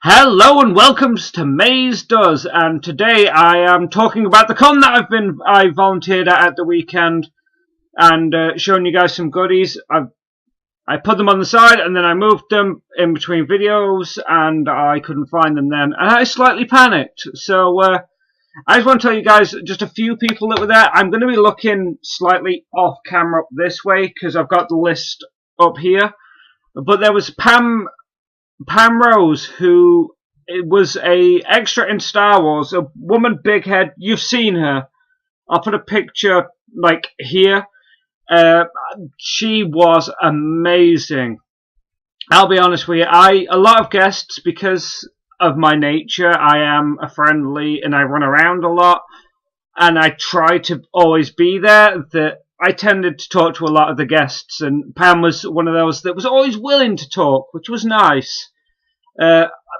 Hello and welcome to Maze Does, and today I am talking about the con that I volunteered at the weekend, and showing you guys some goodies. I put them on the side and then I moved them in between videos and I couldn't find them then, and I slightly panicked. So I just want to tell you guys just a few people that were there. I'm going to be looking slightly off camera up this way because I've got the list up here, but there was Pam Rose, who was a extra in Star Wars, a woman, big head. You've seen her. I'll put a picture like here. She was amazing. I'll be honest with you. A lot of guests, because of my nature, I am a friendly and I run around a lot, and I try to always be there. That I tended to talk to a lot of the guests, and Pam was one of those that was always willing to talk, which was nice.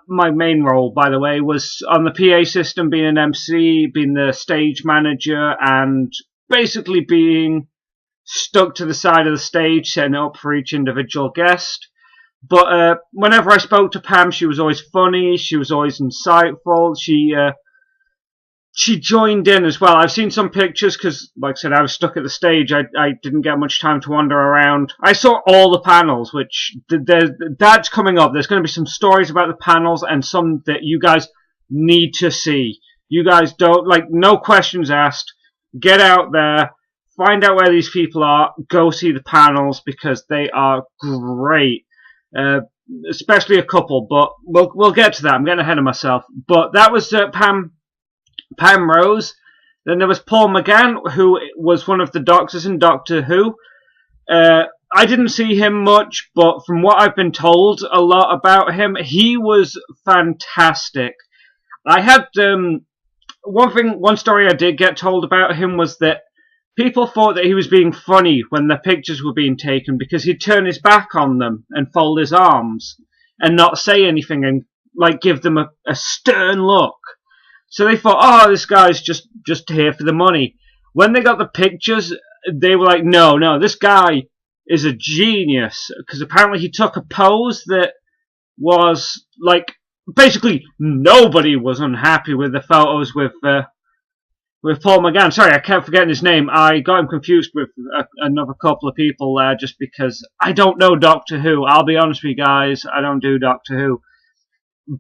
My main role, by the way, was on the PA system, being an MC, being the stage manager, and basically being stuck to the side of the stage, setting it up for each individual guest. But whenever I spoke to Pam, she was always funny, she was always insightful, she joined in as well. I've seen some pictures because, like I said, I was stuck at the stage. I didn't get much time to wander around. I saw all the panels, which that's coming up. There's going to be some stories about the panels and some that you guys need to see. You guys don't, no questions asked. Get out there, find out where these people are, go see the panels because they are great. Especially a couple, but we'll get to that. I'm getting ahead of myself. But that was Pam Rose. Then there was Paul McGann, who was one of the doctors in Doctor Who. I didn't see him much, but from what I've been told a lot about him, he was fantastic. I had one story I did get told about him was that people thought that he was being funny when the pictures were being taken because he'd turn his back on them and fold his arms and not say anything and give them a stern look. So they thought, oh, this guy's just here for the money. When they got the pictures, they were like, no, this guy is a genius. Because apparently he took a pose that was, basically nobody was unhappy with the photos with Paul McGann. Sorry, I kept forgetting his name. I got him confused with another couple of people there just because I don't know Doctor Who. I'll be honest with you guys, I don't do Doctor Who.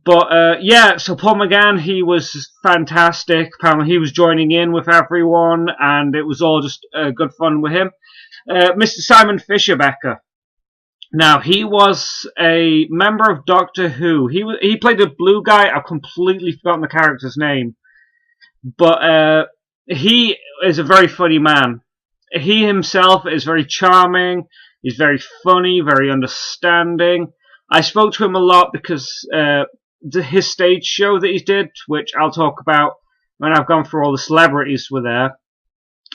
But, yeah, so Paul McGann, he was fantastic. Apparently he was joining in with everyone, and it was all just good fun with him. Mr. Simon Fisherbecker. Now, he was a member of Doctor Who. He played a blue guy. I've completely forgotten the character's name. But he is a very funny man. He himself is very charming. He's very funny, very understanding. I spoke to him a lot because his stage show that he did, which I'll talk about when I've gone through all the celebrities were there.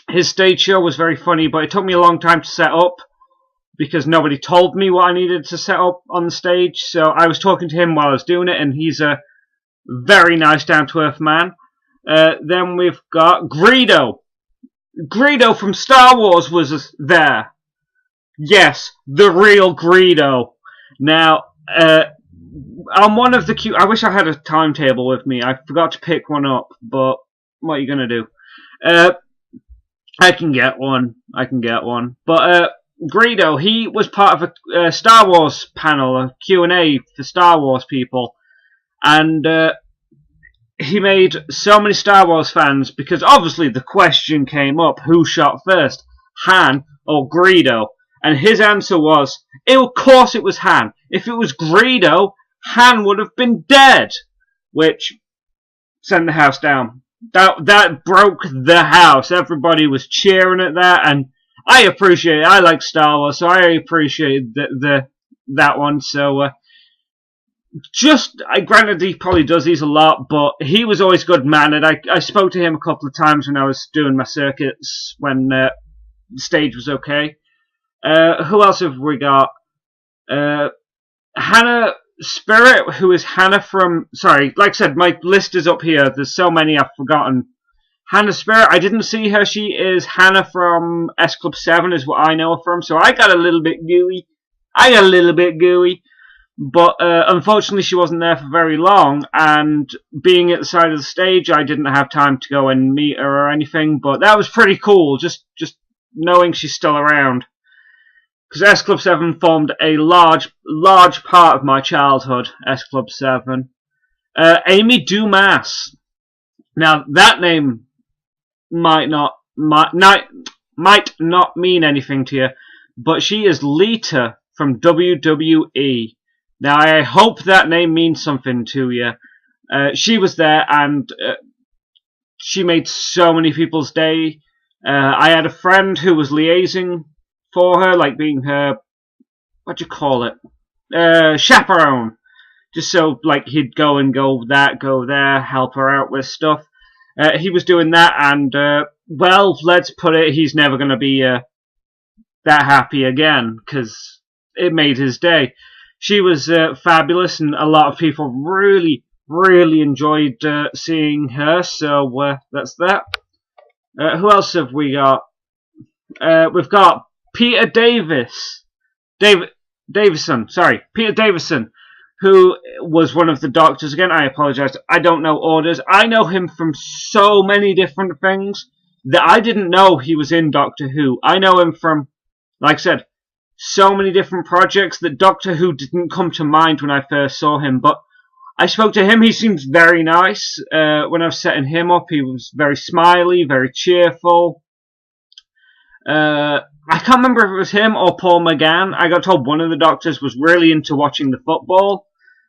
His stage show was very funny, but it took me a long time to set up because nobody told me what I needed to set up on the stage. So I was talking to him while I was doing it, and he's a very nice, down-to-earth man. Then we've got Greedo. Greedo from Star Wars was there. Yes, the real Greedo. Now, I'm one of the I wish I had a timetable with me. I forgot to pick one up, but what are you going to do? I can get one. But Greedo, he was part of a Star Wars panel, a Q&A for Star Wars people. And he made so many Star Wars fans because obviously the question came up, who shot first, Han or Greedo? And his answer was, of course it was Han. If it was Greedo, Han would have been dead. Which sent the house down. That broke the house. Everybody was cheering at that, and I appreciate it. I like Star Wars, so I appreciate that one. So, granted he probably does these a lot, but he was always good mannered. I spoke to him a couple of times when I was doing my circuits when the stage was okay. Who else have we got? Hannah Spirit, who is Hannah from... Sorry, like I said, my list is up here. There's so many I've forgotten. Hannah Spirit, I didn't see her. She is Hannah from S Club 7 is what I know her from. So I got a little bit gooey. But unfortunately, she wasn't there for very long, and being at the side of the stage, I didn't have time to go and meet her or anything. But that was pretty cool, just knowing she's still around. Because S Club 7 formed a large part of my childhood. S Club 7. Amy Dumas. Now that name might not mean anything to you, but she is Lita from WWE. Now, I hope that name means something to you. She was there, and she made so many people's day. I had a friend who was liaising for her, like being her, what do you call it, chaperone. Just so, like, he'd go there, help her out with stuff. He was doing that, and, well, let's put it, he's never going to be that happy again, because it made his day. She was fabulous, and a lot of people really enjoyed seeing her, so that's that. Who else have we got? We've got Peter Davison, Peter Davison, who was one of the doctors. Again, I apologise, I don't know orders. I know him from so many different things that I didn't know he was in Doctor Who. I know him from, like I said, so many different projects that Doctor Who didn't come to mind when I first saw him, but I spoke to him. He seems very nice. When I was setting him up, he was very smiley, very cheerful. I can't remember if it was him or Paul McGann. I got told one of the doctors was really into watching the football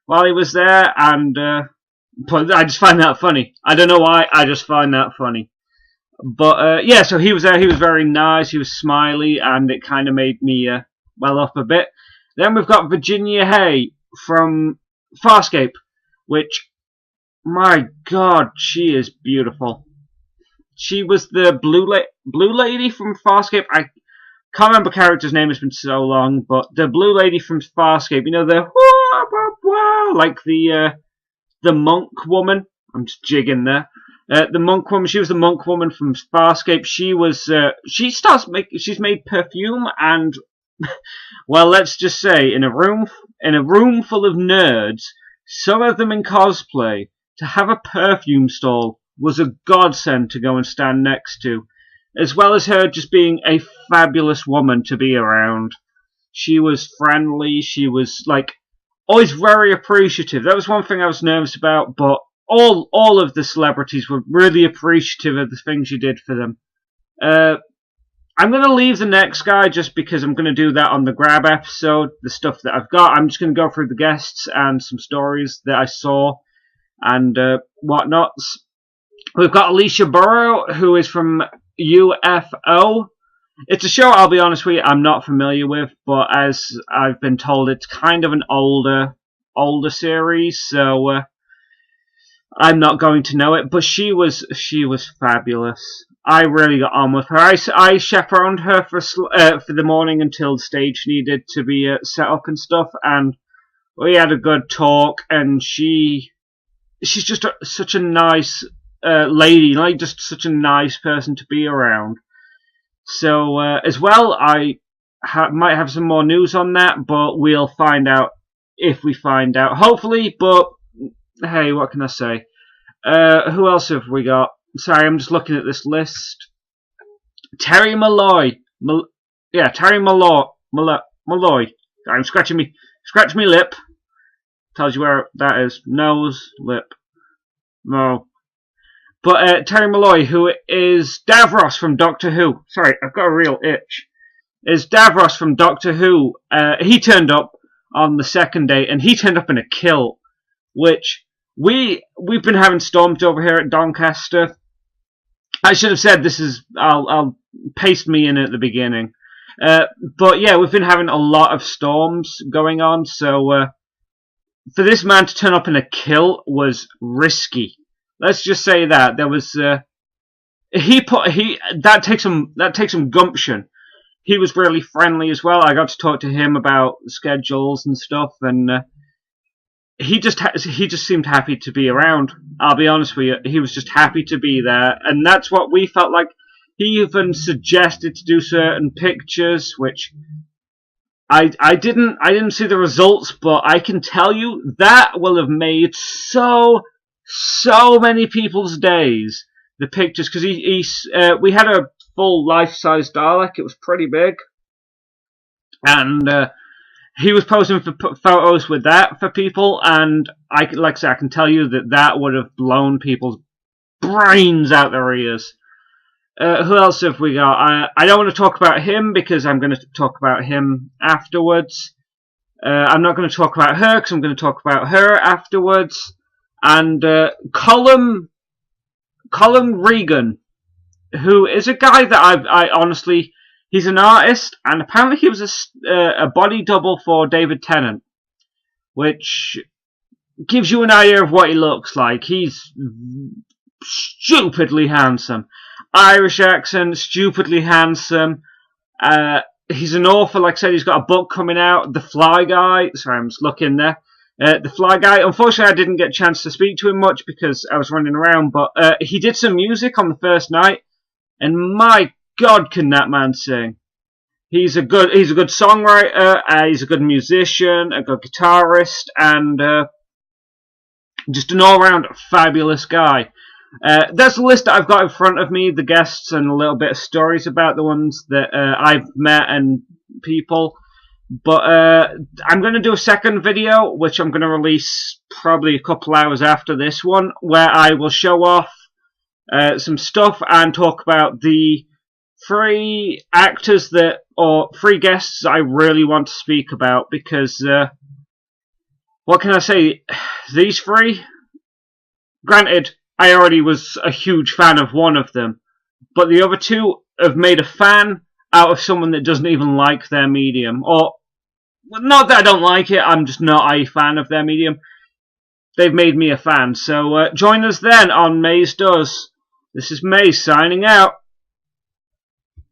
while he was there, and but I just find that funny. I don't know why, I just find that funny. But yeah, so he was there. He was very nice. He was smiley, and it kind of made me well up a bit. Then we've got Virginia Hay from Farscape, which, my God, she is beautiful. She was the blue lady from Farscape. I can't remember the character's name. It's been so long, but the blue lady from Farscape. You know, the like the monk woman. I'm just jigging there. The monk woman. She was the monk woman from Farscape. She was. She's made perfume, and well, let's just say, in a room full of nerds, some of them in cosplay, to have a perfume stall was a godsend to go and stand next to, as well as her just being a fabulous woman to be around. She was friendly. She was like always very appreciative. That was one thing I was nervous about, but all of the celebrities were really appreciative of the things you did for them. I'm going to leave the next guy just because I'm going to do that on the Grab episode, the stuff that I've got. I'm just going to go through the guests and some stories that I saw and whatnot. We've got Alicia Burrow, who is from UFO. It's a show, I'll be honest with you, I'm not familiar with, but as I've been told, it's kind of an older series, so I'm not going to know it, but she was fabulous. I really got on with her. I chaperoned her for the morning until the stage needed to be set up and stuff, and we had a good talk. And she's just such a nice lady, like just such a nice person to be around. So as well, I might have some more news on that, but we'll find out if we find out. Hopefully, but hey, what can I say? Who else have we got? Sorry, I'm just looking at this list. Terry Malloy. Terry Malloy. I'm scratching me lip. Tells you where that is. Nose, lip. No. But Terry Malloy, who is Davros from Doctor Who. Sorry, I've got a real itch. Is Davros from Doctor Who. He turned up on the second day, and he turned up in a kilt, which we've been having storms over here at Doncaster. I should have said this is. I'll paste me in at the beginning. But yeah, we've been having a lot of storms going on. So for this man to turn up in a kilt was risky. Let's just say that there was. That takes some gumption. He was really friendly as well. I got to talk to him about schedules and stuff, and he just seemed happy to be around. I'll be honest with you, he was just happy to be there, and that's what we felt like. He even suggested to do certain pictures, which I didn't see the results, but I can tell you that will have made so many people's days. The pictures, because we had a full life-size Dalek. It was pretty big, and he was posing for photos with that for people, and like I said, I can tell you that would have blown people's brains out their ears. Who else have we got? I don't want to talk about him because I'm going to talk about him afterwards. I'm not going to talk about her because I'm going to talk about her afterwards. And Colin Regan, who is a guy that I honestly, he's an artist, and apparently he was a body double for David Tennant, which gives you an idea of what he looks like. He's stupidly handsome. Irish accent, stupidly handsome. He's an author, like I said, he's got a book coming out, The Fly Guy. Sorry, I'm just looking there. The Fly Guy. Unfortunately, I didn't get a chance to speak to him much because I was running around, but he did some music on the first night, and my God, can that man sing. He's a good songwriter, he's a good musician, a good guitarist, and just an all-round fabulous guy. That's the list that I've got in front of me, the guests and a little bit of stories about the ones that I've met and people. But I'm going to do a second video, which I'm going to release probably a couple hours after this one, where I will show off some stuff and talk about the 3 actors or 3 guests I really want to speak about, because what can I say? These 3, granted, I already was a huge fan of one of them, but the other 2 have made a fan out of someone that doesn't even like their medium. Or, not that I don't like it, I'm just not a fan of their medium. They've made me a fan. So join us then on Maze Does. This is Maze signing out.